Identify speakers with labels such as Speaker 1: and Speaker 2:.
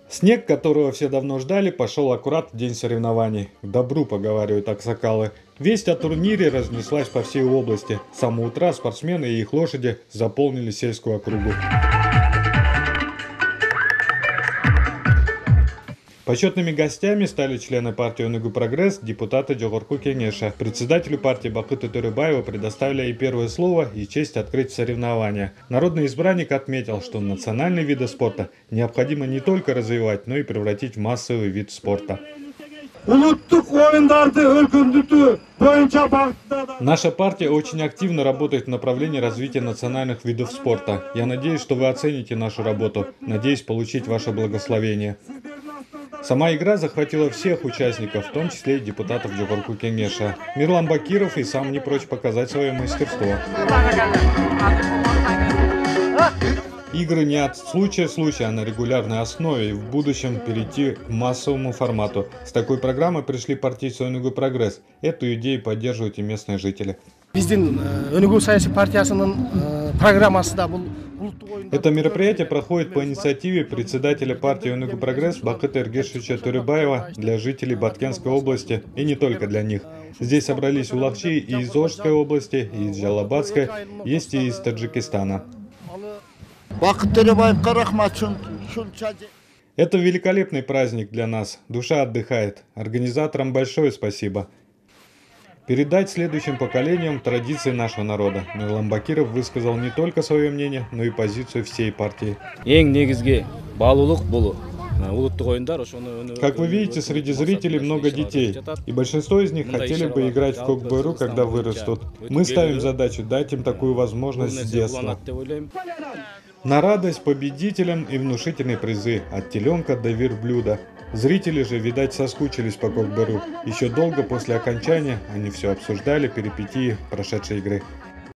Speaker 1: Снег, которого все давно ждали, пошел аккурат в день соревнований. К добру, поговаривают аксакалы. Весть о турнире разнеслась по всей области. С самого утра спортсмены и их лошади заполнили сельскую округу. Почетными гостями стали члены партии «Өнігу Прогресс», депутаты Жогорку Кеңеша. Председателю партии Бакыты Төребаева предоставили и первое слово, и честь открыть соревнования. Народный избранник отметил, что национальные виды спорта необходимо не только развивать, но и превратить в массовый вид спорта. Наша партия очень активно работает в направлении развития национальных видов спорта. Я надеюсь, что вы оцените нашу работу. Надеюсь получить ваше благословение. Сама игра захватила всех участников, в том числе и депутатов Жогорку Кеңеша. Мирлан Бакиров и сам не прочь показать свое мастерство. Игры не от случая к случаю, а на регулярной основе и в будущем перейти к массовому формату. С такой программой пришли партийцы «Өнігу Прогресс». Эту идею поддерживают и местные жители. Это мероприятие проходит по инициативе председателя партии «Өнігу Прогресс» Бакыты Эргешевича Төребаева для жителей Баткенской области и не только для них. Здесь собрались улахчи и из Ожской области, и из Жалабатской, есть и из Таджикистана. Это великолепный праздник для нас. Душа отдыхает. Организаторам большое спасибо. Передать следующим поколениям традиции нашего народа. Мирлан Бакиров высказал не только свое мнение, но и позицию всей партии. Как вы видите, среди зрителей много детей, и большинство из них хотели бы играть в кокбойру, когда вырастут. Мы ставим задачу дать им такую возможность с детства. На радость победителям и внушительные призы от теленка до верблюда. Зрители же, видать, соскучились по кокбойру. Еще долго после окончания они все обсуждали перипетии прошедшей игры.